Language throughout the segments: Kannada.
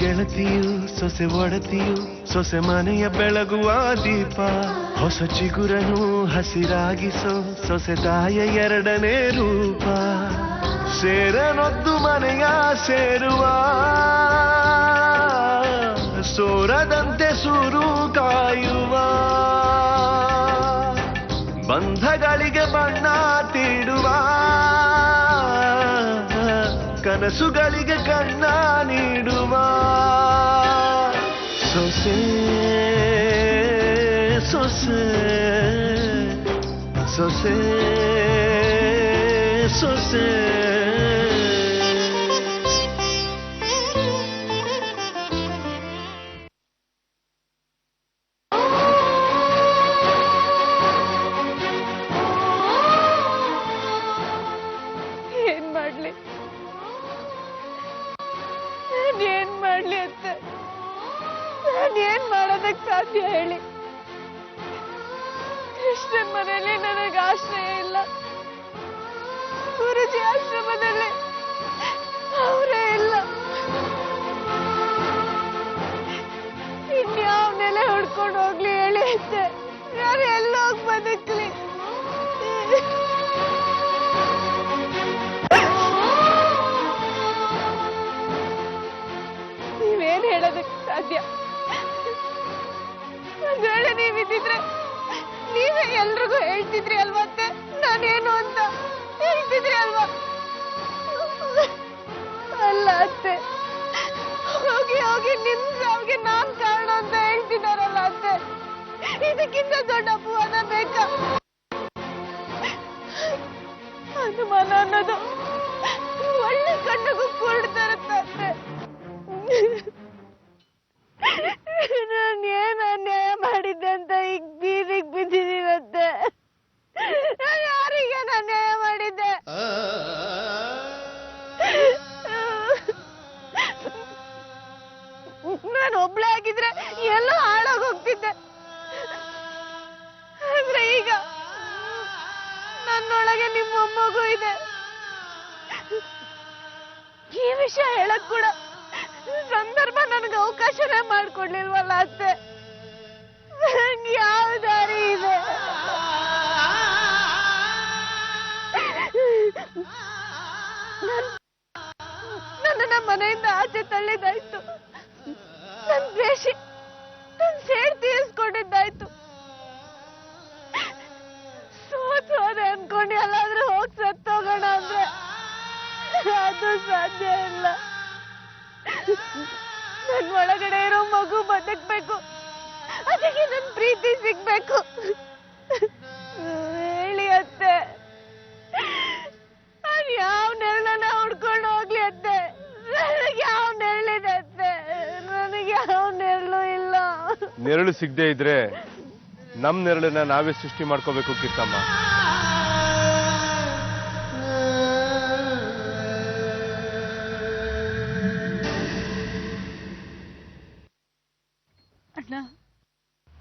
ಗೆಳತಿಯು ಸೊಸೆ ಒಡತಿಯು ಸೊಸೆ ಮನೆಯ ಬೆಳಗುವ ದೀಪ ಹೊಸ ಚಿಗುರನು ಹಸಿರಾಗಿಸೋ ಸೊಸೆ ತಾಯ ಎರಡನೇ ರೂಪ ಸೇರನೊದ್ದು ಮನೆಯ ಸೇರುವ ಸೋರದಂತೆ ಸೂರು ಕಾಯುವ ಬಂಧಗಳಿಗೆ ಬಣ್ಣ ತೀಡುವ ಕನಸುಗಳಿಗೆ ಕಣ್ಣ ನೀಡುವ ಸೊಸೆ ಸೊಸೆ ಸೊಸೆ ಸೊಸೆ ಸಾಧ್ಯ ಹೇಳಿ ಕೃಷ್ಣನ್ ಮನೆಯಲ್ಲಿ ನನಗೆ ಆಶ್ರಯ ಇಲ್ಲ ಗುರುಜಿ ಆಶ್ರಮದಲ್ಲಿ ಅವರೇ ಇಲ್ಲ ಇನ್ಯಾವ ನೆಲೆ ಹುಡ್ಕೊಂಡು ಹೋಗ್ಲಿ ಹೇಳಿ ಅತ್ತೆ ನಾನು ಎಲ್ಲೋಗಿ ಬದುಕ್ಲಿ ನೀವೇನ್ ಹೇಳೋದಕ್ಕೆ ಸಾಧ್ಯ ಒಂದ್ ವೇಳೆ ನೀವಿದ್ದಿದ್ರೆ ನೀವೇ ಎಲ್ರಿಗೂ ಹೇಳ್ತಿದ್ರಿ ಅಲ್ವಾ ಅತ್ತೆ ನಾನೇನು ಅಂತ ಹೇಳ್ತಿದ್ರಿ ಅಲ್ವಾ ಅಲ್ಲ ಅತ್ತೆ ಹೋಗಿ ಹೋಗಿ ನಿಮ್ ಸಾವಿಗೆ ನಾನ್ ಕಾರಣ ಅಂತ ಹೇಳ್ತಿದಾರಲ್ಲ ಅತ್ತೆ ಇದಕ್ಕಿಂತ ದೊಡ್ಡ ಅಪವಾದ ಬೇಕಾ ಅನುಮಾನ ಅನ್ನೋದು ಒಳ್ಳೆ ಕಣ್ಣಿಗೂ ಕೂಡ್ತಾರತ್ತೆ ಅತ್ತೆ ನಾನು ಏನ್ ಅನ್ಯಾಯ ಮಾಡಿದ್ದೆ ಅಂತ ಈಗ ಬೀದಿಗೆ ಬಿದ್ದಿದ್ದೀನಂತೆ ನಾನು ಯಾರಿಗೆ ಅನ್ಯಾಯ ಮಾಡಿದ್ದೆ ನಾನು ಒಬ್ಳೆ ಆಗಿದ್ರೆ ಎಲ್ಲ ಹಾಳಾಗಿ ಹೋಗ್ತಿದ್ದೆ ಆದ್ರೆ ಈಗ ನನ್ನೊಳಗೆ ನಿಮ್ಮ ಮೊಮ್ಮಗು ಇದೆ ಈ ವಿಷಯ ಹೇಳಕ್ ಕೂಡ ಸಂದರ್ಭ ನನಗೆ ಅವಕಾಶನೇ ಮಾಡ್ಕೊಡ್ಲಿಲ್ವಲ್ಲ ಅತ್ತೆ ಯಾವ ದಾರಿ ಇದೆ ನನ್ನ ಮನೆಯಿಂದ ಆಚೆ ತಳ್ಳಿದಾಯ್ತು ನನ್ ದ್ವೇಷಿ ನನ್ ಸೇಡ್ ತೀರಿಸ್ಕೊಂಡಿದ್ದಾಯ್ತು ಸೋತೆ ಅನ್ಕೊಂಡು ಎಲ್ಲಾದ್ರೂ ಹೋಗಿ ಸತ್ತೋಗೋಣ ಅಂದ್ರೆ ಅದು ಸಾಧ್ಯ ಇಲ್ಲ ನನ್ ಒಳಗಡೆ ಇರೋ ಮಗು ಬದುಕ್ಬೇಕು ಅದಕ್ಕೆ ನನ್ ಪ್ರೀತಿ ಸಿಗ್ಬೇಕು ಹೇಳಿ ಅತ್ತೆ ನಾನು ಯಾವ ನೆರಳನ್ನ ಹುಡ್ಕೊಂಡು ಹೋಗ್ಲಿ ಅತ್ತೆ ನನಗೆ ಯಾವ ನೆರಳಿದೆ ಅತ್ತೆ ನನಗೆ ಯಾವ ನೆರಳು ಇಲ್ಲ ನೆರಳು ಸಿಗದೆ ಇದ್ರೆ ನಮ್ ನೆರಳನ್ನ ನಾವೇ ಸೃಷ್ಟಿ ಮಾಡ್ಕೋಬೇಕು ಕೀರ್ತಮ್ಮ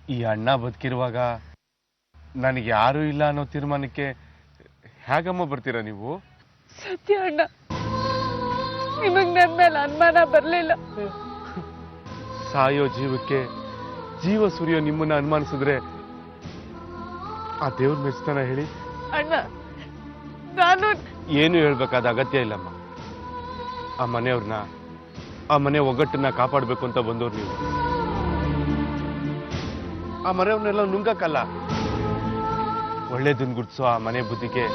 ಈ ಅಣ್ಣ ಬದುಕಿರುವಾಗ ನನಗೆ ಯಾರು ಇಲ್ಲ ಅನ್ನೋ ತೀರ್ಮಾನಕ್ಕೆ ಹೇಗಮ್ಮ ಬರ್ತೀರಾ ನೀವು ಸತ್ಯ ಅಣ್ಣ ನಿಮಗ್ ನನ್ನ ಮೇಲೆ ಅನುಮಾನ ಬರ್ಲಿಲ್ಲ ಸಾಯೋ ಜೀವಕ್ಕೆ ಜೀವ ಸುರಿಯೋ ನಿಮ್ಮನ್ನ ಅನುಮಾನಿಸಿದ್ರೆ ಆ ದೇವ್ರ ಮೆಚ್ತಾನ ಹೇಳಿ ಅಣ್ಣ ನಾನು ಏನು ಹೇಳ್ಬೇಕಾದ ಅಗತ್ಯ ಇಲ್ಲಮ್ಮ ಆ ಮನೆಯವ್ರನ್ನ ಆ ಮನೆ ಒಗ್ಗಟ್ಟನ್ನ ಕಾಪಾಡ್ಬೇಕು ಅಂತ ಬಂದವ್ರು ನೀವು ಆ ಮನೆಯವ್ರನ್ನೆಲ್ಲ ನುಂಗಕ್ಕಲ್ಲ ಒಳ್ಳೇದನ್ ಗುಡ್ಸೋ ಆ ಮನೆ ಬುದ್ಧಿಗೆ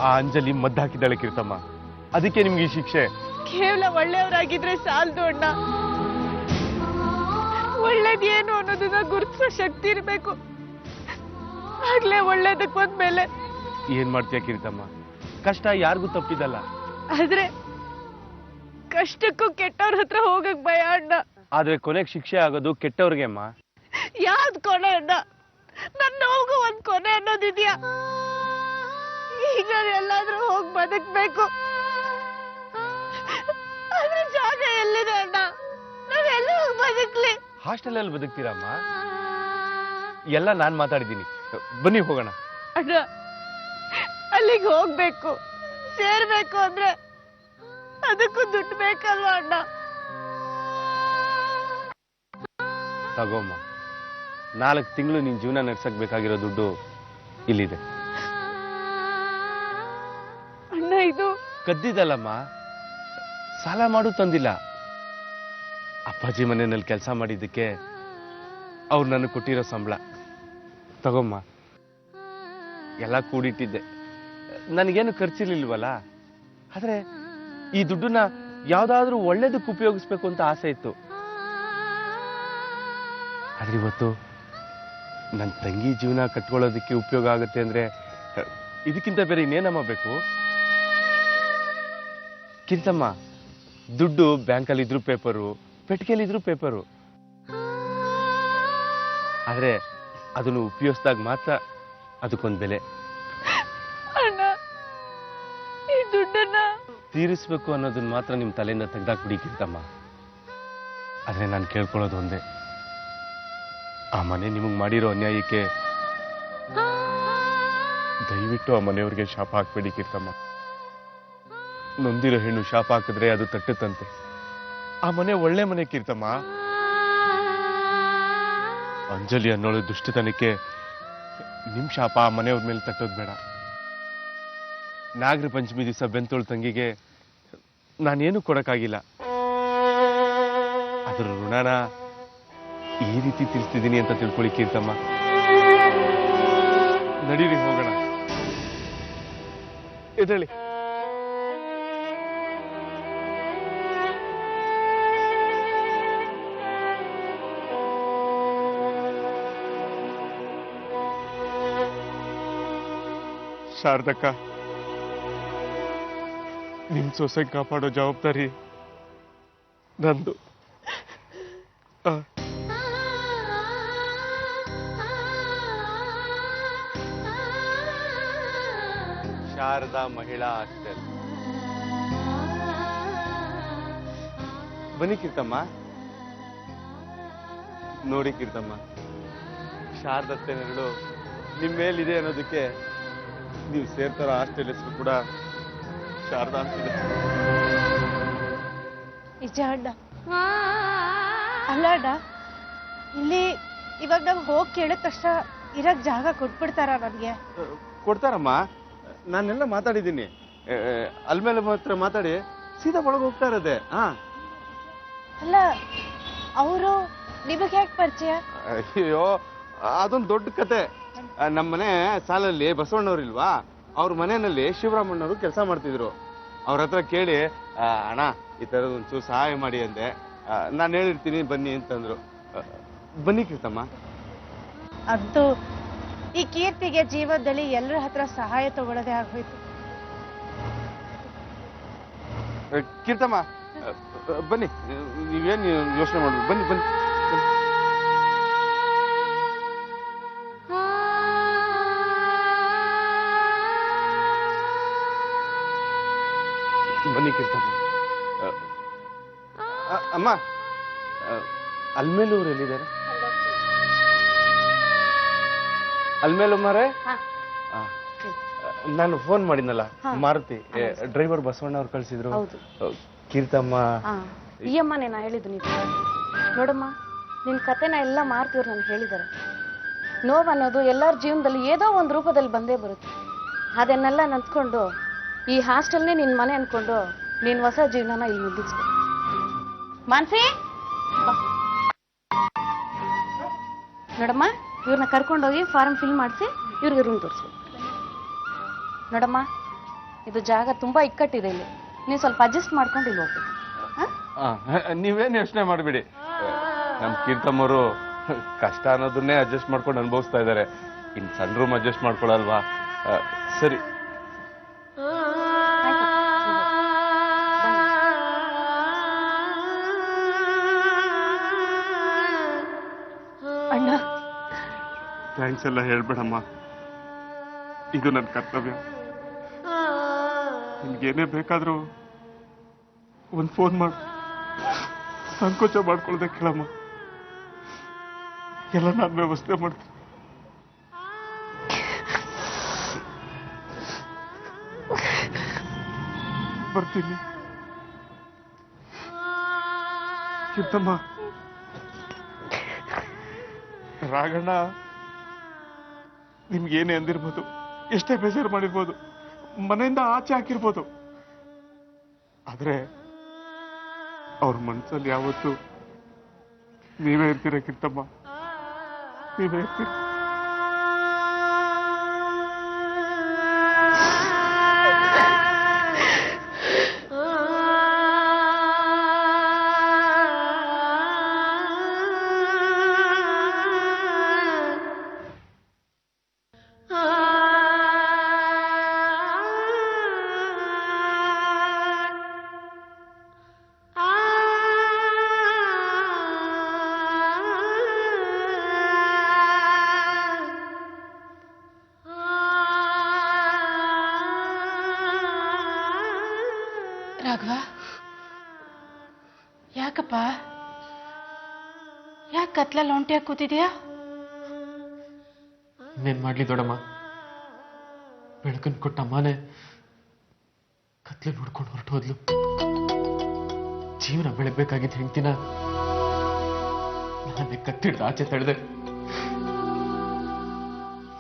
ಆ ಅಂಜಲಿ ಮದ್ದಾಕಿದ್ದಾಳೆ ಕೀರ್ತಮ್ಮ ಅದಕ್ಕೆ ನಿಮ್ಗೆ ಈ ಶಿಕ್ಷೆ ಕೇವಲ ಒಳ್ಳೆಯವರಾಗಿದ್ರೆ ಸಾಲದು ಅಣ್ಣ ಒಳ್ಳೇದೇನು ಅನ್ನೋದನ್ನ ಗುರುತಿಸೋ ಶಕ್ತಿ ಇರ್ಬೇಕು ಆಗ್ಲೇ ಒಳ್ಳೇದಕ್ಕೆ ಬಂದ್ಮೇಲೆ ಏನ್ ಮಾಡ್ತೀಯ ಕೀರ್ತಮ್ಮ ಕಷ್ಟ ಯಾರಿಗೂ ತಪ್ಪಿದಲ್ಲ ಆದ್ರೆ ಕಷ್ಟಕ್ಕೂ ಕೆಟ್ಟವ್ರ ಹತ್ರ ಹೋಗಕ್ ಭಯ ಅಣ್ಣ ಆದ್ರೆ ಕೊನೆಗೆ ಶಿಕ್ಷೆ ಆಗೋದು ಕೆಟ್ಟವ್ರಿಗೆ ಅಮ್ಮ ಯಾವ್ದು ಕೊನೆ ಅಣ್ಣ ನನ್ನ ನೋವು ಒಂದ್ ಕೊನೆ ಅನ್ನೋದಿದ್ಯಾ ಈಗ ಎಲ್ಲಾದ್ರೂ ಹೋಗಿ ಬದುಕ್ಬೇಕು ಆದ್ರೆ ಜಾಗ ಎಲ್ಲಿದೆ ಅಣ್ಣ ನಾವ್ ಎಲ್ಲ ಹೋಗಿ ಬದುಕ್ಲಿ ಹಾಸ್ಟೆಲ್ ಅಲ್ಲಿ ಬದುಕ್ತೀರಮ್ಮ ಎಲ್ಲ ನಾನ್ ಮಾತಾಡಿದ್ದೀನಿ ಬನ್ನಿ ಹೋಗೋಣ ಅಣ್ಣ ಅಲ್ಲಿಗೆ ಹೋಗ್ಬೇಕು ಸೇರ್ಬೇಕು ಅಂದ್ರೆ ಅದಕ್ಕೂ ದುಡ್ಡು ಬೇಕಲ್ವಾ ಅಣ್ಣ ತಗೋಮ್ಮ, 4 ತಿಂಗಳು ನಿನ್ ಜೀವನ ನಡ್ಸಕ್ ಬೇಕಾಗಿರೋ ದುಡ್ಡು ಇಲ್ಲಿದೆ. ಅಣ್ಣ ಇದು ಕದ್ದಿದ್ದಲ್ಲಮ್ಮ, ಸಾಲ ಮಾಡು ತಂದಿಲ್ಲ. ಅಪ್ಪಾಜಿ ಮನೆಯಲ್ಲಿ ಕೆಲಸ ಮಾಡಿದ್ದಕ್ಕೆ ಅವ್ರು ನನಗೆ ಕೊಟ್ಟಿರೋ ಸಂಬಳ. ತಗೊಮ್ಮ, ಎಲ್ಲ ಕೂಡಿಟ್ಟಿದ್ದೆ, ನನಗೇನು ಖರ್ಚಿರ್ಲಿಲ್ವಲ್ಲ. ಆದ್ರೆ ಈ ದುಡ್ಡನ್ನ ಯಾವ್ದಾದ್ರೂ ಒಳ್ಳೇದಕ್ಕೆ ಉಪಯೋಗಿಸ್ಬೇಕು ಅಂತ ಆಸೆ ಇತ್ತು. ಆದ್ರೆ ಇವತ್ತು ನನ್ನ ತಂಗಿ ಜೀವನ ಕಟ್ಕೊಳ್ಳೋದಕ್ಕೆ ಉಪಯೋಗ ಆಗುತ್ತೆ ಅಂದ್ರೆ ಇದಕ್ಕಿಂತ ಬೇರೆ ಇನ್ನೇನಮ್ಮ ಬೇಕು? ಕಿರ್ತಮ್ಮ, ದುಡ್ಡು ಬ್ಯಾಂಕಲ್ಲಿ ಇದ್ರು ಪೇಪರು, ಪೆಟ್ಟಿಗೆಯಲ್ಲಿ ಇದ್ರು ಪೇಪರು. ಆದ್ರೆ ಅದನ್ನು ಉಪಯೋಗಿಸಿದಾಗ ಮಾತ್ರ ಅದಕ್ಕೊಂದು ಬೆಲೆ. ಅಣ್ಣ, ಈ ದುಡ್ಡನ್ನ ತೀರಿಸ್ಬೇಕು ಅನ್ನೋದನ್ನ ಮಾತ್ರ ನಿಮ್ ತಲೆಯಿಂದ ತೆಗ್ದಾಕ್ಬಿಡಿ ಕಿರ್ತಮ್ಮ. ಆದ್ರೆ ನಾನು ಕೇಳ್ಕೊಳ್ಳೋದು ಒಂದೇ, ಆ ಮನೆ ನಿಮಗ್ ಮಾಡಿರೋ ಅನ್ಯಾಯಕ್ಕೆ ದಯವಿಟ್ಟು ಆ ಮನೆಯವ್ರಿಗೆ ಶಾಪ ಹಾಕ್ಬೇಡಿ ಕಿರ್ತಮ್ಮ. ನೊಂದಿರೋ ಹೆಣ್ಣು ಶಾಪ ಹಾಕಿದ್ರೆ ಅದು ತಟ್ಟುತ್ತಂತೆ. ಆ ಮನೆ ಒಳ್ಳೆ ಮನೆ ಕಿರ್ತಮ್ಮ. ಅಂಜಲಿ ಅನ್ನೋಳು ದುಷ್ಟತನಕ್ಕೆ ನಿಮ್ ಶಾಪ ಆ ಮನೆಯವ್ರ ಮೇಲೆ ತಟ್ಟೋದು ಬೇಡ. ನಾಗರ ಪಂಚಮಿ ದಿವಸ ಬೆಂತೋಳ್ ತಂಗಿಗೆ ನಾನೇನು ಕೊಡಕ್ಕಾಗಿಲ್ಲ. ಅದ್ರ ಋಣನ ಈ ರೀತಿ ತಿಳಿಸ್ತಿದ್ದೀನಿ ಅಂತ ತಿಳ್ಕೊಳ್ಳಿ ಕೀರ್ತಮ್ಮ. ನಡೀರಿ ಹೋಗೋಣ, ಎದ್ದೇಳಿ. ಶಾರದಕ್ಕ, ನಿಮ್ ಸೊಸೆ ಕಾಪಾಡೋ ಜವಾಬ್ದಾರಿ ನಂದು. ಶಾರದಾ ಮಹಿಳಾ ಹಾಸ್ಟೆಲ್. ಬನ್ನಿ ಕೀರ್ತಮ್ಮ. ನೋಡಿ ಕೀರ್ತಮ್ಮ, ಶಾರದತ್ತೆ ನೆರಳು ನಿಮ್ ಮೇಲಿದೆ ಅನ್ನೋದಕ್ಕೆ ನೀವು ಸೇರ್ತಾರ ಹಾಸ್ಟೆಲ್ ಹೆಸರು ಕೂಡ ಶಾರದಾ ಅಂತಿದೆ. ನಿಜ ಅಣ್ಣ. ಅಲ್ಲ ಅಣ್ಣ, ಇಲ್ಲಿ ಇವಾಗ ನಾವು ಹೋಗಿ ಕೇಳಿದ ತಕ್ಷಣ ಇರಕ್ ಜಾಗ ಕೊಟ್ಬಿಡ್ತಾರ ನನ್ಗೆ? ಕೊಡ್ತಾರಮ್ಮ, ನಾನೆಲ್ಲ ಮಾತಾಡಿದ್ದೀನಿ. ಅಲ್ಮೇಲೆ ಹತ್ರ ಮಾತಾಡಿ ಸೀದಾ ಒಳಗೆ ಹೋಗ್ತಾ ಇರೋದೆ. ಅಲ್ಲ, ಅವರು ನಿಮಗೆ ಯಾಕೆ ಪರಿಚಯ? ಅಯ್ಯೋ, ಅದೊಂದು ದೊಡ್ಡ ಕತೆ. ನಮ್ಮನೆ ಸಾಲಲ್ಲಿ ಬಸವಣ್ಣವ್ರಿಲ್ವಾ, ಅವ್ರ ಮನೆಯಲ್ಲಿ ಶಿವರಾಮಣ್ಣವರು ಕೆಲಸ ಮಾಡ್ತಿದ್ರು. ಅವ್ರ ಹತ್ರ ಕೇಳಿ, ಅಣ್ಣ ಈ ಥರದ ಒಂಚೂರು ಸಹಾಯ ಮಾಡಿ ಅಂದೆ. ನಾನು ಹೇಳಿರ್ತೀನಿ ಬನ್ನಿ ಅಂತಂದ್ರು. ಬನ್ನಿ ಕೀರ್ತಮ್ಮ. ಅಂತೂ ಈ ಕೀರ್ತಿಗೆ ಜೀವನದಲ್ಲಿ ಎಲ್ಲರ ಹತ್ರ ಸಹಾಯ ತಗೊಳ್ಳೋದೇ ಆಗೋಯ್ತು. ಕೀರ್ತಮ್ಮ ಬನ್ನಿ, ನೀವೇನು ಯೋಚನೆ ಮಾಡ್ಬೇಕು, ಬನ್ನಿ ಬನ್ನಿ ಬನ್ನಿ ಕೀರ್ತಮ್ಮ. ಅಮ್ಮ, ಅಲ್ಮೇಲೂರು ಎಲ್ಲಿದ್ದಾರೆ? ಅಲ್ಮೇಲಮ್ಮರೇ, ನಾನು ಫೋನ್ ಮಾಡಿದ್ನಲ್ಲ ಮಾರುತಿ, ಡ್ರೈವರ್ ಬಸವಣ್ಣ ಅವ್ರು ಕಳ್ಸಿದ್ರು. ಕೀರ್ತಮ್ಮ ಈ ಅಮ್ಮನೇ ನಾ ಹೇಳಿದ್ದು. ನೀವು ನೋಡಮ್ಮ, ನಿನ್ ಕತೆನ ಎಲ್ಲ ಮಾರ್ತಿವ್ರು ನನ್ಗೆ ಹೇಳಿದ್ದಾರೆ. ನೋವು ಅನ್ನೋದು ಎಲ್ಲರ ಜೀವನದಲ್ಲಿ ಏನೋ ಒಂದು ರೂಪದಲ್ಲಿ ಬಂದೇ ಬರುತ್ತೆ. ಅದನ್ನೆಲ್ಲ ನಂತ್ಕೊಂಡು ಈ ಹಾಸ್ಟೆಲ್ನೇ ನಿನ್ ಮನೆ ಅನ್ಕೊಂಡು ನೀನ್ ಹೊಸ ಜೀವನನ ಇಲ್ಲಿ ಮುಗಿಸ್ಬೇಕು. ಮಾನ್ಸಿ, ನೋಡಮ್ಮ, ಇವ್ರನ್ನ ಕರ್ಕೊಂಡೋಗಿ ಫಾರ್ಮ್ ಫಿಲ್ ಮಾಡಿಸಿ ಇವ್ರಿಗೆ ರೂಮ್ ತೋರಿಸ್ಬೇಕು. ನೋಡಮ್ಮ, ಇದು ಜಾಗ ತುಂಬಾ ಇಕ್ಕಟ್ಟಿದೆ ಇಲ್ಲಿ. ನೀವು ಸ್ವಲ್ಪ ಅಡ್ಜಸ್ಟ್ ಮಾಡ್ಕೊಂಡು ಇಲ್ಲಿ ಹೋಗ್ಬೇಕು. ನೀವೇನು ಯೋಚನೆ ಮಾಡಬೇಡಿ. ನಮ್ ಕೀರ್ತಮ್ಮವರು ಕಷ್ಟ ಅನ್ನೋದನ್ನೇ ಅಡ್ಜಸ್ಟ್ ಮಾಡ್ಕೊಂಡು ಅನುಭವಿಸ್ತಾ ಇದ್ದಾರೆ. ಇನ್ ಸಣ್ಣ ರೂಮ್ ಅಡ್ಜಸ್ಟ್ ಮಾಡ್ಕೊಳಲ್ವಾ? ಸರಿ. ಅಣ್ಣ, ಥ್ಯಾಂಕ್ಸ್ ಎಲ್ಲ ಹೇಳ್ಬೇಡಮ್ಮ, ಇದು ನನ್ನ ಕರ್ತವ್ಯ. ನಿಮ್ಗೇನೇ ಬೇಕಾದ್ರೂ ಒಂದು ಫೋನ್ ಮಾಡು, ಸಂಕೋಚ ಮಾಡ್ಕೊಳ್ಳದೆ ಕೇಳಮ್ಮ, ಎಲ್ಲ ನಾನು ವ್ಯವಸ್ಥೆ ಮಾಡ್ತೀನಿ. ಬರ್ತೀನಿ ಕೀರ್ತಮ್ಮ. ರಾಘಣ್ಣ ನಿಮ್ಗೇನೇ ಅಂದಿರ್ಬೋದು, ಎಷ್ಟೇ ಬೇಜಾರು ಮಾಡಿರ್ಬೋದು, ಮನೆಯಿಂದ ಆಚೆ ಹಾಕಿರ್ಬೋದು, ಆದ್ರೆ ಅವ್ರ ಮನ್ಸಲ್ಲಿ ಯಾವತ್ತು ನೀವೇ ಇರ್ತೀರ ಕಿತ್ತಮ್ಮ, ನೀವೇ ಇರ್ತೀರ. ರಾಘವ, ಯಾಕಪ್ಪ? ಯಾಕೆ ಕತ್ಲಲ್ಲಿ ಒಂಟಿಯಾಗಿ ಕೂತಿದ್ಯಾ? ಇನ್ನೇನ್ ಮಾಡ್ಲಿ ದೊಡ್ಡಮ್ಮ, ಬೆಳಕನ್ ಕೊಟ್ಟ ಅಮ್ಮನೆ ಕತ್ಲೆ ನೋಡ್ಕೊಂಡು ಹೊರಟು ಹೋದ್ಲು. ಜೀವನ ಬೆಳಗ್ಬೇಕಾಗಿದ್ದ ಹೆಂಡ್ತಿನ ನಾನೇ ಕತ್ತಿಡ್ದು ಆಚೆ ತಳ್ದೆ.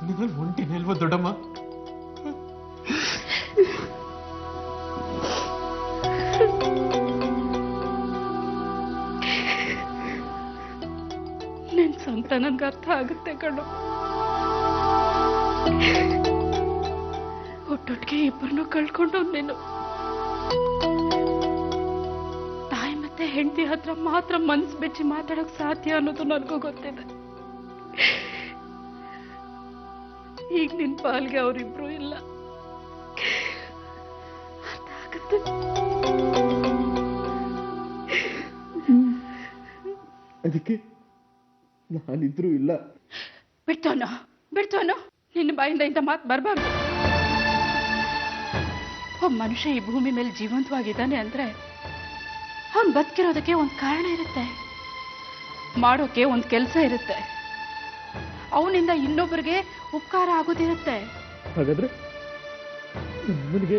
ನಿಮ್ಮಲ್ಲಿ ಒಂಟಿನೇಲ್ವ ದೊಡ್ಡಮ್ಮ? ನಿನ್ ಸಂತ ನನ್ಗೆ ಅರ್ಥ ಆಗುತ್ತೆ ಕಣು. ಒಟ್ಟೊಟ್ಟಿಗೆ ಇಬ್ಬರನ್ನು ಕಳ್ಕೊಂಡು ನೀನು ತಾಯಿ ಮತ್ತೆ ಹೆಂಡತಿ ಹತ್ರ ಮಾತ್ರ ಮನ್ಸು ಬೆಚ್ಚಿ ಮಾತಾಡಕ್ ಸಾಧ್ಯ ಅನ್ನೋದು ನನಗೂ ಗೊತ್ತಿದೆ. ಈಗ ನಿನ್ ಪಾಲ್ಗೆ ಅವರಿಬ್ರು ಇಲ್ಲ. ಅರ್ಥ ಆಗುತ್ತೆ. ಅದಕ್ಕೆ ನಾನಿದ್ರೂ ಇಲ್ಲ. ಬಿಡ್ತೋನು ನಿನ್ನ ಬಾಯಿಂದ ಇಂಥ ಮಾತು ಬರಬಾರ್ದು. ಒಬ್ಬ ಮನುಷ್ಯ ಈ ಭೂಮಿ ಮೇಲೆ ಜೀವಂತವಾಗಿದ್ದಾನೆ ಅಂದ್ರೆ ಅವನು ಬದುಕಿರೋದಕ್ಕೆ ಒಂದು ಕಾರಣ ಇರುತ್ತೆ, ಮಾಡೋಕೆ ಒಂದು ಕೆಲಸ ಇರುತ್ತೆ, ಅವನಿಂದ ಇನ್ನೊಬ್ಬರಿಗೆ ಉಪಕಾರ ಆಗೋದಿರುತ್ತೆ. ಹಾಗಾದ್ರೆ ನಮ್ಮನಿಗೆ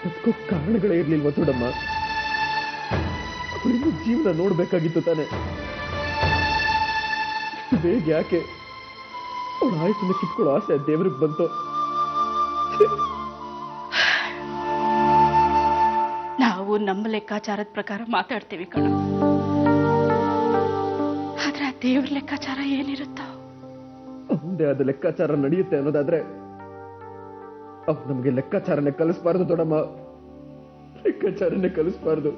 ಬದುಕೋ ಕಾರಣಗಳೇ ಇರ್ಲಿಲ್ವ ದೊಡ್ಡಮ್ಮ? ಅವಳಿಂದ ಜೀವನ ನೋಡ್ಬೇಕಾಗಿತ್ತು ತಾನೆ. ಬೇಗ ಯಾಕೆ ಅವಳ ಆಯಸ್ಸನ್ನ ಕಿತ್ಕೊಳ್ಳೋ ಆಸೆ ದೇವ್ರಿಗೆ ಬಂತು? ನಾವು ನಮ್ಮ ಲೆಕ್ಕಾಚಾರದ ಪ್ರಕಾರ ಮಾತಾಡ್ತೀವಿ ಕಣ, ಆದ್ರೆ ಆ ದೇವ್ರ ಲೆಕ್ಕಾಚಾರ ಏನಿರುತ್ತೋ ಮುಂದೆ ಅದು ಲೆಕ್ಕಾಚಾರ ನಡೆಯುತ್ತೆ ಅನ್ನೋದಾದ್ರೆ ಅವ್ ನಮ್ಗೆ ಲೆಕ್ಕಾಚಾರನೇ ಕಲಿಸ್ಬಾರ್ದು ದೊಡ್ಡಮ್ಮ, ಲೆಕ್ಕಾಚಾರನೇ ಕಲಿಸ್ಬಾರ್ದು.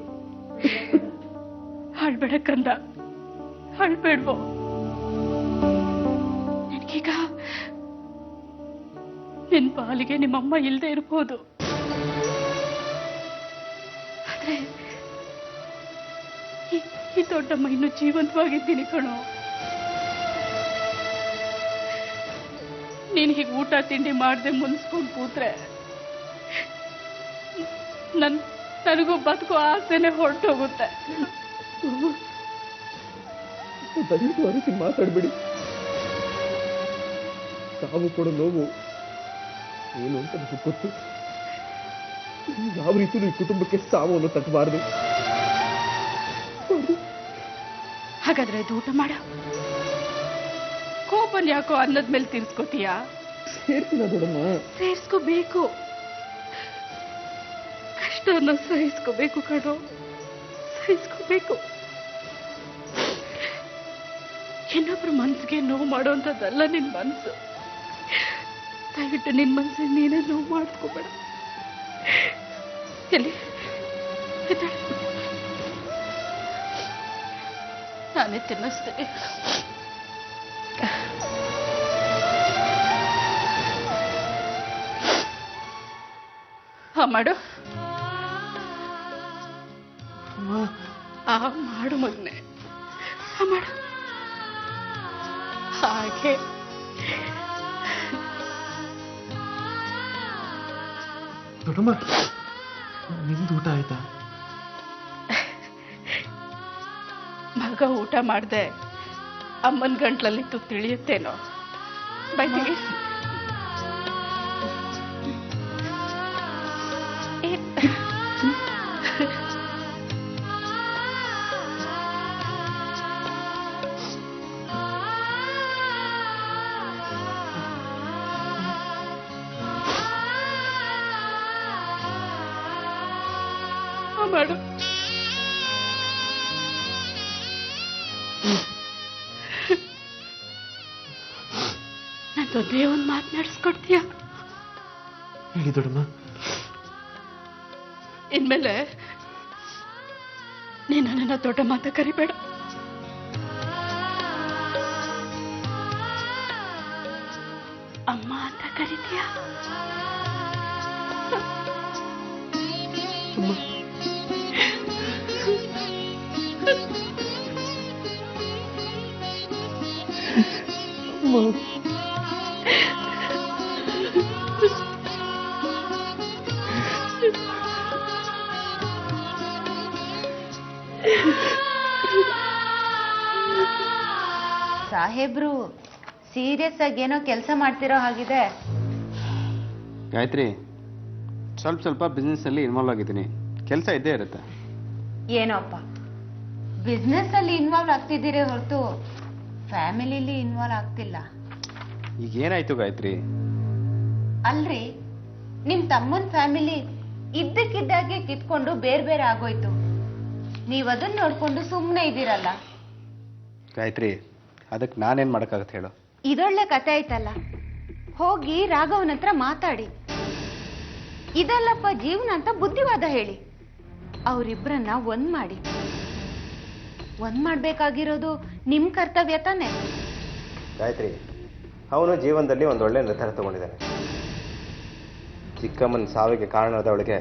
ಅಳ್ಬೇಡ ಕಂದ, ಅಳ್ಬೇಡ್ವೋ. ನಿನ್ಗೀಗ ನಿನ್ ಪಾಲಿಗೆ ನಿಮ್ಮಮ್ಮ ಇಲ್ದೇ ಇರ್ಬೋದು, ಆದ್ರೆ ಈ ದೊಡ್ಡಮ್ಮ ಇನ್ನು ಜೀವಂತವಾಗಿದ್ದೀನಿ ಕಣೋ. ನೀನ್ ಹೀಗೆ ಊಟ ತಿಂಡಿ ಮಾಡದೆ ಮುನ್ಸ್ಕೊಂಡು ಕೂತ್ರೆ ನನಗೂ ಬದುಕೋ ಆಸೆನೆ ಹೊರಟೋಗುತ್ತೆ. ದಯವಿಟ್ಟು ಆ ರೀತಿ ಮಾತಾಡ್ಬೇಡಿ. ಸಾವು ಕೊಡೋ ನೋವು ಏನು ಅಂತ ನನಗೆ ಗೊತ್ತು. ಯಾವ ರೀತಿಯೂ ಈ ಕುಟುಂಬಕ್ಕೆ ಸಾವನ್ನು ತಟ್ಟಬಾರದು. ಹಾಗಾದ್ರೆ ಅದು ಊಟ ಮಾಡ. ಕೋಪನ್ ಯಾಕೋ ಅನ್ನದ ಮೇಲೆ ತೀರ್ಸ್ಕೋತೀಯ? ಸೇರ್ತಿಲ್ಲ ದೊಡ್ಡಮ್ಮ. ಸೇರ್ಸ್ಕೋಬೇಕು, ಕಷ್ಟನ ಸಹಿಸ್ಕೋಬೇಕು ಕಣೋ, ಸಹಿಸ್ಕೋಬೇಕು. ಇನ್ನೊಬ್ರ ಮನ್ಸಿಗೆ ನೋವು ಮಾಡೋಂಥದ್ದಲ್ಲ ನಿನ್ ಮನ್ಸು. ದಯವಿಟ್ಟು ನಿನ್ ಮನ್ಸಿಗೆ ನೀನೇ ನೋವು ಮಾಡ್ಕೋಬೇಡ. ಎಲ್ಲಿ ನಾನೇ ತಿನ್ನಿಸ್ತೀನಿ. ಮಾಡು, ಮಾಡು ಮಗನೆ, ಮಾಡು. ಹಾಗೆ ದೊಡ್ಡಮ್ಮ, ನಿಮ್ದು ಊಟ ಆಯ್ತಾ? ಮಗ ಊಟ ಮಾಡ್ದೆ ಅಮ್ಮನ ಗಂಟ್ಲಲ್ಲಿ ತುತ್ತು ತಿಳಿಯುತ್ತೇನೋ. ಬೈತಿಗೆ ಮಾಡು. ನಂದೊಂದೇ ಒಂದು ಮಾತನಾಡಿಸ್ಕೊಡ್ತೀಯ? ಹೇಳಿ ದೊಡ್ಡಮ್ಮ. ಇನ್ಮೇಲೆ ನೀನು ನನ್ನ ದೊಡ್ಡಮ್ಮ ಅಂತ ಕರಿಬೇಡ. ಅಮ್ಮ ಅಂತ ಕರಿತೀಯ? ಸಾಹೇಬ್ರು ಸೀರಿಯಸ್ ಆಗಿ ಏನೋ ಕೆಲಸ ಮಾಡ್ತಿರೋ ಹಾಗಿದೆ. ಗಾಯತ್ರಿ, ಸ್ವಲ್ಪ ಬಿಸ್ನೆಸ್ ಅಲ್ಲಿ ಇನ್ವಾಲ್ವ್ ಆಗಿದ್ದೀನಿ, ಕೆಲಸ ಇದ್ದೇ ಇರುತ್ತೆ. ಏನೋಪ್ಪ, ಬಿಸ್ನೆಸ್ ಅಲ್ಲಿ ಇನ್ವಾಲ್ವ್ ಆಗ್ತಿದ್ದೀರಿ ಹೊರತು ಫ್ಯಾಮಿಲಿಲಿ ಇನ್ವಾಲ್ವ್ ಆಗ್ತಿಲ್ಲ. ಈಗ ಏನಾಯ್ತು ಗಾಯತ್ರಿ? ಅಲ್ರಿ, ನಿಮ್ ತಮ್ಮನ್ ಫ್ಯಾಮಿಲಿ ಇದ್ದಕ್ಕಿದ್ದಾಗೆ ಕಿತ್ಕೊಂಡು ಬೇರೆ ಬೇರೆ ಆಗೋಯ್ತು. ನೀವ್ ಅದನ್ನ ನೋಡ್ಕೊಂಡು ಸುಮ್ಮನೆ ಇದ್ದೀರಲ್ಲ. ಗಾಯತ್ರಿ, ಅದಕ್ಕೆ ನಾನೇನ್ ಮಾಡಕ್ಕಾಗತ್ತೆ ಹೇಳು? ಇದೊಳ್ಳೆ ಕತೆ ಆಯ್ತಲ್ಲ, ಹೋಗಿ ರಾಘವನ್ ಹತ್ರ ಮಾತಾಡಿ. ಇದಲ್ಲಪ್ಪ ಜೀವನ ಅಂತ ಬುದ್ಧಿವಾದ ಹೇಳಿ ಅವರಿಬ್ಬರನ್ನ ಒಂದ್ ಮಾಡಿ. ಒಂದ್ ಮಾಡ್ಬೇಕಾಗಿರೋದು ನಿಮ್ ಕರ್ತವ್ಯ ತಾನೆ. ಗಾಯತ್ರಿ, ಅವನು ಜೀವನದಲ್ಲಿ ಒಂದು ಒಳ್ಳೆ ನಿರ್ಧಾರ ತಗೊಂಡಿದ್ದಾನೆ. ಚಿಕ್ಕಮ್ಮನ ಸಾವಿಗೆ ಕಾರಣವಾದವಳಿಗೆ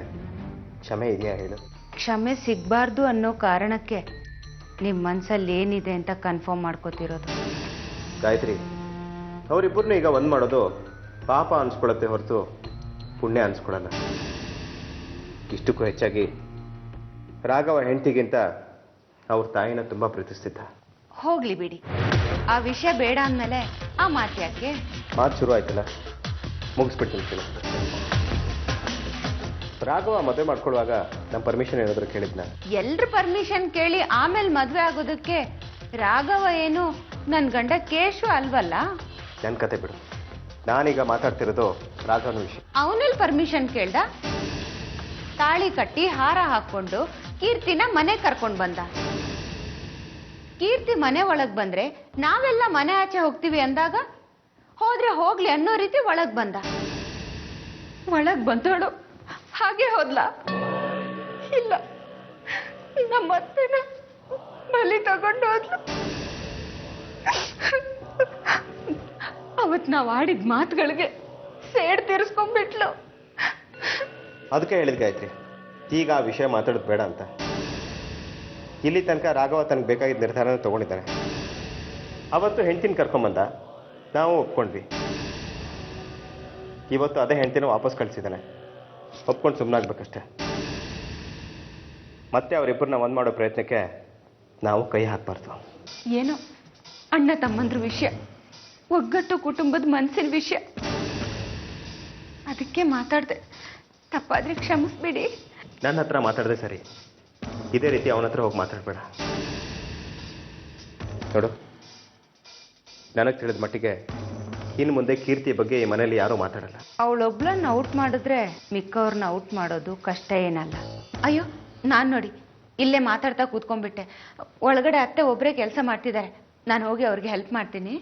ಕ್ಷಮೆ ಇದೆಯಾ ಹೇಳು? ಕ್ಷಮೆ ಸಿಗ್ಬಾರ್ದು ಅನ್ನೋ ಕಾರಣಕ್ಕೆ ನಿಮ್ ಮನ್ಸಲ್ಲಿ ಏನಿದೆ ಅಂತ ಕನ್ಫರ್ಮ್ ಮಾಡ್ಕೋತಿರೋದು. ಗಾಯತ್ರಿ, ಅವರಿಬ್ಬರನ್ನ ಈಗ ಒಂದ್ ಮಾಡೋದು ಪಾಪ ಅನ್ಸ್ಕೊಳತ್ತೆ ಹೊರತು ಪುಣ್ಯ ಅನ್ಸ್ಕೊಳಲ್ಲ. ಇಷ್ಟಕ್ಕೂ ಹೆಚ್ಚಾಗಿ ರಾಘವ ಹೆಂಡತಿಗಿಂತ ಅವ್ರ ತಾಯಿನ ತುಂಬಾ ಪ್ರೀತಿಸ್ತಿದ್ದ. ಹೋಗ್ಲಿ ಬಿಡಿ, ಆ ವಿಷಯ ಬೇಡ ಅಂದ್ಮೇಲೆ ಆ ಮಾತು ಯಾಕೆ? ಮಾತು ಶುರು ಆಯ್ತಲ್ಲ, ಮುಗಿಸ್ಬಿಡ್ತೀನಿ ಕೇಳಿ. ರಾಘವ ಮದುವೆ ಮಾಡ್ಕೊಳ್ಳುವಾಗ ನಮ್ಮ ಪರ್ಮಿಷನ್ ಏನಾದ್ರು ಕೇಳಿದ್ನ? ಎಲ್ರ ಪರ್ಮಿಷನ್ ಕೇಳಿ ಆಮೇಲೆ ಮದ್ವೆ ಆಗೋದಕ್ಕೆ ರಾಘವ ಏನು ನನ್ ಗಂಡ ಕೇಶು ಅಲ್ವಲ್ಲ. ನನ್ನ ಕತೆ ಬಿಡು, ನಾನೀಗ ಮಾತಾಡ್ತಿರೋದು ರಾಘವನ ವಿಷಯ. ಅವನಲ್ಲಿ ಪರ್ಮಿಷನ್ ಕೇಳ್ದ, ತಾಳಿ ಕಟ್ಟಿ ಹಾರ ಹಾಕೊಂಡು ಕೀರ್ತಿನ ಮನೆ ಕರ್ಕೊಂಡ್ ಬಂದ. ಕೀರ್ತಿ ಮನೆ ಒಳಗ್ ಬಂದ್ರೆ ನಾವೆಲ್ಲ ಮನೆ ಆಚೆ ಹೋಗ್ತೀವಿ ಅಂದಾಗ ಹೋದ್ರೆ ಹೋಗ್ಲಿ ಅನ್ನೋ ರೀತಿ ಒಳಗ್ ಬಂದ. ಒಳಗ್ ಬಂದೋಳು ಹಾಗೆ ಹೋದ್ಲ? ಇಲ್ಲ, ನಮ್ಮತ್ತೆನ ಬಲಿ ತಗೊಂಡು ಹೋದ್ಲು. ಅವತ್ ನಾವ್ ಆಡಿದ ಮಾತುಗಳಿಗೆ ಸೇಡ್ ತೀರಿಸ್ಕೊಂಡ್ಬಿಟ್ಲು. ಅದಕ್ಕೆ ಹೇಳಿದ್ ಗಾಯತ್ರಿ, ಈಗ ಆ ವಿಷಯ ಮಾತಾಡೋದು ಬೇಡ ಅಂತ. ಇಲ್ಲಿ ತನಕ ರಾಘವ ತನಗೆ ಬೇಕಾಗಿದ್ದ ನಿರ್ಧಾರನ ತಗೊಂಡಿದ್ದಾನೆ. ಅವತ್ತು ಹೆಂಡ್ತಿನ ಕರ್ಕೊಂಬಂದ, ನಾವು ಒಪ್ಕೊಂಡ್ವಿ. ಇವತ್ತು ಅದೇ ಹೆಂಡ್ತಿನ ವಾಪಸ್ ಕಳಿಸಿದ್ದಾನೆ. ಒಪ್ಕೊಂಡು ಸುಮ್ಮನಾಗ್ಬೇಕಷ್ಟೆ. ಮತ್ತೆ ಅವರಿಬ್ಬರನ್ನ ಒಂದ್ ಮಾಡೋ ಪ್ರಯತ್ನಕ್ಕೆ ನಾವು ಕೈ ಹಾಕಬಾರ್ದು. ಏನೋ ಅಣ್ಣ ತಮ್ಮಂದ್ರ ವಿಷಯ, ಒಗ್ಗಟ್ಟು ಕುಟುಂಬದ ಮನಸ್ಸಿನ ವಿಷಯ, ಅದಕ್ಕೆ ಮಾತಾಡ್ದೆ. ತಪ್ಪಾದ್ರೆ ಕ್ಷಮಿಸ್ಬಿಡಿ. ನನ್ನ ಹತ್ರ ಮಾತಾಡದೆ ಸರಿ, ಇದೇ ರೀತಿ ಅವನ ಹತ್ರ ಹೋಗಿ ಮಾತಾಡಬೇಡ. ನೋಡು, ನನಗೆ ತಿಳಿದ ಮಟ್ಟಿಗೆ ಇನ್ನು ಮುಂದೆ ಕೀರ್ತಿ ಬಗ್ಗೆ ಈ ಮನೇಲಿ ಯಾರೂ ಮಾತಾಡಲ್ಲ. ಅವಳೊಬ್ಳನ್ನ ಔಟ್ ಮಾಡಿದ್ರೆ ಮಿಕ್ಕವ್ರನ್ನ ಔಟ್ ಮಾಡೋದು ಕಷ್ಟ ಏನಲ್ಲ. ಅಯ್ಯೋ, ನಾನ್ ನೋಡಿ ಇಲ್ಲೇ ಮಾತಾಡ್ತಾ ಕೂತ್ಕೊಂಡ್ಬಿಟ್ಟೆ. ಒಳಗಡೆ ಅತ್ತೆ ಒಬ್ಬರೇ ಕೆಲಸ ಮಾಡ್ತಿದ್ದಾರೆ, ನಾನು ಹೋಗಿ ಅವ್ರಿಗೆ ಹೆಲ್ಪ್ ಮಾಡ್ತೀನಿ.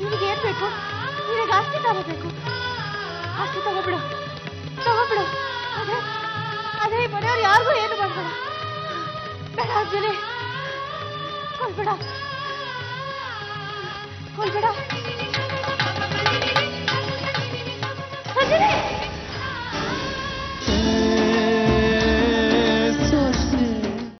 ನಿನಗೆ ಏನ್ ಬೇಕು? ನಿನಗೆ ಆಸ್ತಿ ತಗೋಬೇಕು, ಆಸ್ತಿ ತಗೋಬಿಡು, ತಗೋಬಿಡು. ಅದೇ ಅದೇ ಮನೆಯವ್ರು ಯಾರಿಗೂ ಏನು ಮಾಡ್ಬೇಡ. ಬೇಡ ಅಜ್ಜನಿ, ಕೊಲ್ಬೇಡ, ಕೊಲ್ಬೇಡ.